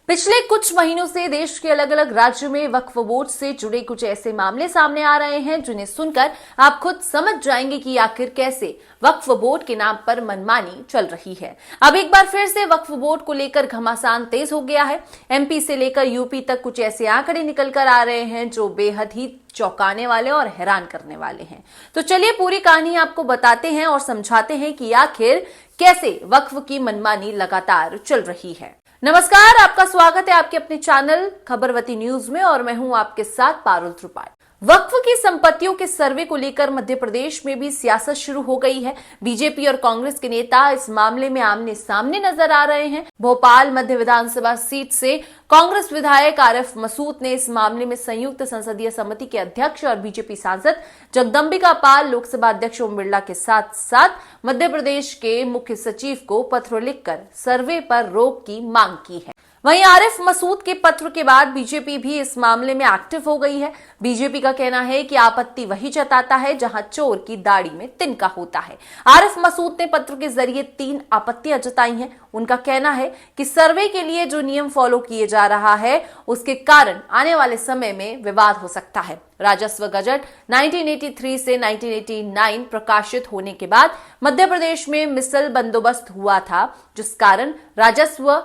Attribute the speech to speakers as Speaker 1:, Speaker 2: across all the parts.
Speaker 1: पिछले कुछ महीनों से देश के अलग अलग राज्यों में वक्फ बोर्ड से जुड़े कुछ ऐसे मामले सामने आ रहे हैं जिन्हें सुनकर आप खुद समझ जाएंगे कि आखिर कैसे वक्फ बोर्ड के नाम पर मनमानी चल रही है। अब एक बार फिर से वक्फ बोर्ड को लेकर घमासान तेज हो गया है। एमपी से लेकर यूपी तक कुछ ऐसे आंकड़े निकल कर आ रहे हैं जो बेहद ही चौंकाने वाले और हैरान करने वाले हैं। तो चलिए पूरी कहानी आपको बताते हैं और समझाते हैं कि आखिर कैसे वक्फ की मनमानी लगातार चल रही है। नमस्कार, आपका स्वागत है आपके अपने चैनल खबरवती न्यूज में और मैं हूं आपके साथ पारुल त्रिपाठी। वक्फ की संपत्तियों के सर्वे को लेकर मध्य प्रदेश में भी सियासत शुरू हो गई है। बीजेपी और कांग्रेस के नेता इस मामले में आमने सामने नजर आ रहे हैं। भोपाल मध्य विधानसभा सीट से कांग्रेस विधायक आरिफ मसूद ने इस मामले में संयुक्त संसदीय समिति के अध्यक्ष और बीजेपी सांसद जगदंबिका पाल, लोकसभा अध्यक्ष ओम बिरला के साथ साथ मध्य प्रदेश के मुख्य सचिव को पत्र लिखकर सर्वे पर रोक की मांग की है। वहीं आरिफ मसूद के पत्र के बाद बीजेपी भी इस मामले में एक्टिव हो गई है। बीजेपी का कहना है कि आपत्ति वही जताता है जहां चोर की दाढ़ी में तिनका होता है। आरिफ मसूद ने पत्र के जरिए 3 आपत्तियां जताई हैं। उनका कहना है कि सर्वे के लिए जो नियम फॉलो किए जा रहा है उसके कारण आने वाले समय में विवाद हो सकता है। राजस्व गजट 1983 से 1989 प्रकाशित होने के बाद मध्य प्रदेश में मिसल बंदोबस्त हुआ था, जिस कारण राजस्व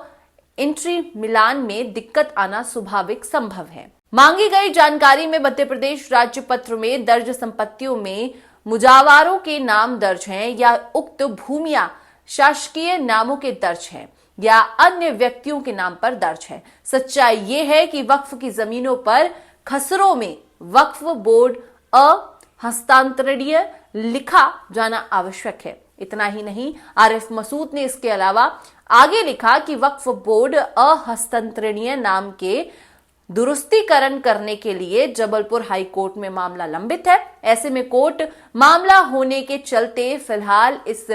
Speaker 1: एंट्री मिलान में दिक्कत आना स्वाभाविक संभव है। मांगी गई जानकारी में मध्य प्रदेश राज्य पत्र में दर्ज संपत्तियों में मुजावारों के नाम दर्ज हैं या उक्त भूमियां शासकीय नामों के दर्ज हैं या अन्य व्यक्तियों के नाम पर दर्ज है। सच्चाई ये है कि वक्फ की जमीनों पर खसरों में वक्फ बोर्ड हस्तांतरणीय लिखा जाना आवश्यक है। इतना ही नहीं, आरिफ मसूद ने इसके अलावा आगे लिखा कि वक्फ बोर्ड हस्तांतरणीय नाम के दुरुस्तीकरण करने के लिए जबलपुर हाई कोर्ट में मामला लंबित है। ऐसे में कोर्ट मामला होने के चलते फिलहाल इस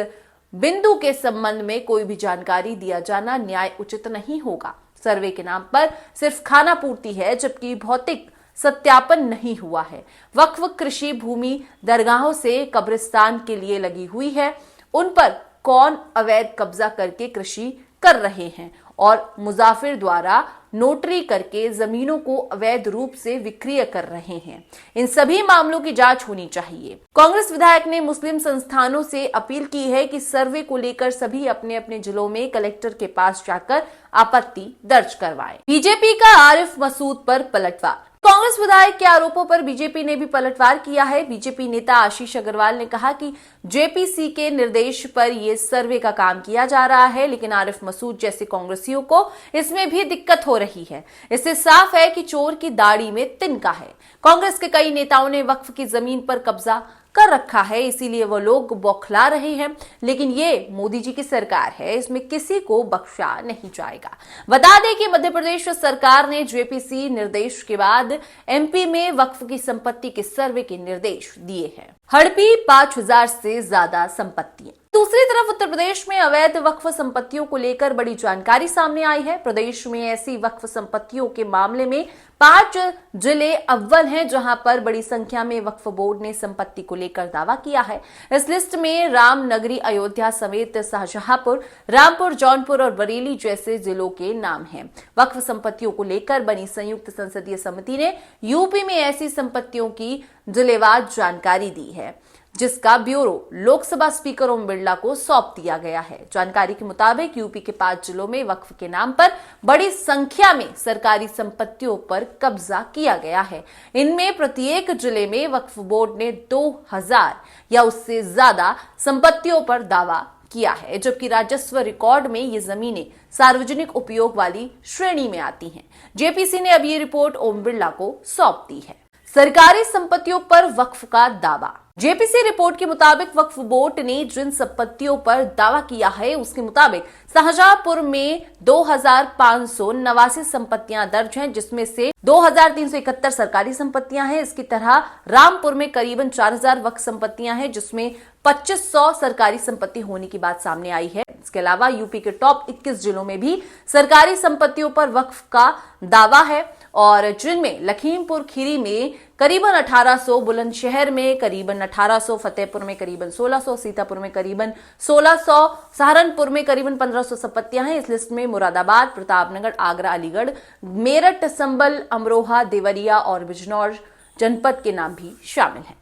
Speaker 1: बिंदु के संबंध में कोई भी जानकारी दिया जाना न्याय उचित नहीं होगा। सर्वे के नाम पर सिर्फ खाना पूर्ति है, जबकि भौतिक सत्यापन नहीं हुआ है। वक्फ कृषि भूमि दरगाहों से कब्रिस्तान के लिए लगी हुई है। उन पर कौन अवैध कब्जा करके कृषि कर रहे हैं और मुजाफिर द्वारा नोटरी करके जमीनों को अवैध रूप से विक्रय कर रहे हैं। इन सभी मामलों की जांच होनी चाहिए। कांग्रेस विधायक ने मुस्लिम संस्थानों से अपील की है कि सर्वे को लेकर सभी अपने अपने जिलों में कलेक्टर के पास जाकर आपत्ति दर्ज करवाएं। बीजेपी का आरिफ मसूद पर पलटवार। कांग्रेस विधायक के आरोपों पर बीजेपी ने भी पलटवार किया है। बीजेपी नेता आशीष अग्रवाल ने कहा कि जेपीसी के निर्देश पर यह सर्वे का काम किया जा रहा है, लेकिन आरिफ मसूद जैसे कांग्रेसियों को इसमें भी दिक्कत हो रही है। इससे साफ है कि चोर की दाढ़ी में तिनका है। कांग्रेस के कई नेताओं ने वक्फ की जमीन पर कब्जा कर रखा है, इसीलिए वो लोग बौखला रहे हैं, लेकिन ये मोदी जी की सरकार है, इसमें किसी को बख्शा नहीं जाएगा। बता दें कि मध्य प्रदेश सरकार ने जेपीसी निर्देश के बाद एमपी में वक्फ की संपत्ति के सर्वे के निर्देश दिए हैं। हड़पी 5000 से ज्यादा संपत्तियां। दूसरी तरफ उत्तर प्रदेश में अवैध वक्फ संपत्तियों को लेकर बड़ी जानकारी सामने आई है। प्रदेश में ऐसी वक्फ संपत्तियों के मामले में 5 जिले अव्वल हैं, जहां पर बड़ी संख्या में वक्फ बोर्ड ने संपत्ति को लेकर दावा किया है। इस लिस्ट में रामनगरी, अयोध्या समेत शाहजहांपुर, रामपुर, जौनपुर और बरेली जैसे जिलों के नाम हैं। वक्फ संपत्तियों को लेकर बनी संयुक्त संसदीय समिति ने यूपी में ऐसी संपत्तियों की जिलेवार जानकारी दी है, जिसका ब्यूरो लोकसभा स्पीकर ओम बिरला को सौंप दिया गया है। जानकारी के मुताबिक यूपी के 5 जिलों में वक्फ के नाम पर बड़ी संख्या में सरकारी संपत्तियों पर कब्जा किया गया है। इनमें प्रत्येक जिले में वक्फ बोर्ड ने 2000 या उससे ज्यादा संपत्तियों पर दावा किया है, जबकि राजस्व रिकॉर्ड में ये जमीनें सार्वजनिक उपयोग वाली श्रेणी में आती हैं। जेपीसी ने अब ये रिपोर्ट ओम बिरला को सौंप दी है। सरकारी संपत्तियों पर वक्फ का दावा। जेपीसी रिपोर्ट के मुताबिक वक्फ बोर्ड ने जिन संपत्तियों पर दावा किया है उसके मुताबिक शाहजहांपुर में 2589 संपत्तियां दर्ज हैं, जिसमें से 2371 सरकारी संपत्तियां हैं। इसकी तरह रामपुर में करीबन 4000 वक्फ संपत्तियां हैं, जिसमें 2500 सरकारी संपत्ति होने की बात सामने आई है। इसके अलावा यूपी के टॉप 21 जिलों में भी सरकारी संपत्तियों पर वक्फ का दावा है और जिनमें लखीमपुर खीरी में करीबन 1800, बुलंदशहर में करीबन 1800, फतेहपुर में करीबन 1600, सीतापुर में करीबन 1600, सहारनपुर में करीबन 1500 संपत्तियां हैं। इस लिस्ट में मुरादाबाद, प्रतापनगर, आगरा, अलीगढ़, मेरठ, संभल, अमरोहा, देवरिया और बिजनौर जनपद के नाम भी शामिल हैं।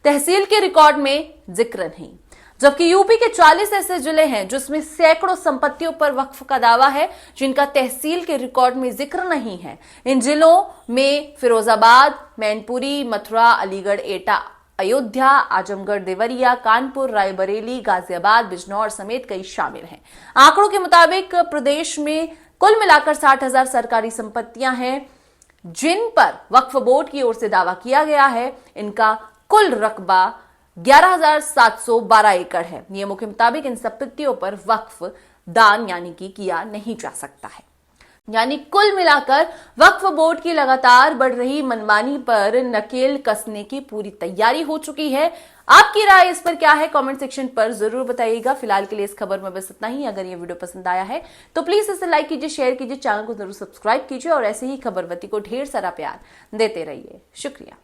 Speaker 1: तहसील के रिकॉर्ड में जिक्र नहीं, जबकि यूपी के 40 ऐसे जिले हैं जिसमें सैकड़ों संपत्तियों पर वक्फ का दावा है, जिनका तहसील के रिकॉर्ड में जिक्र नहीं है। इन जिलों में फिरोजाबाद, मैनपुरी, मथुरा, अलीगढ़, एटा, अयोध्या, आजमगढ़, देवरिया, कानपुर, रायबरेली, गाजियाबाद, बिजनौर समेत कई शामिल हैं। आंकड़ों के मुताबिक प्रदेश में कुल मिलाकर 60,000 सरकारी संपत्तियां हैं जिन पर वक्फ बोर्ड की ओर से दावा किया गया है। इनका कुल रकबा 11,712 एकड़ है। नियमों के मुताबिक इन संपत्तियों पर वक्फ दान यानी कि किया नहीं जा सकता है। यानी कुल मिलाकर वक्फ बोर्ड की लगातार बढ़ रही मनमानी पर नकेल कसने की पूरी तैयारी हो चुकी है। आपकी राय इस पर क्या है, कमेंट सेक्शन पर जरूर बताइएगा। फिलहाल के लिए इस खबर में बस इतना ही। अगर ये वीडियो पसंद आया है तो प्लीज इसे लाइक कीजिए, शेयर कीजिए, चैनल को जरूर सब्सक्राइब कीजिए और ऐसे ही खबरवती को ढेर सारा प्यार देते रहिए। शुक्रिया।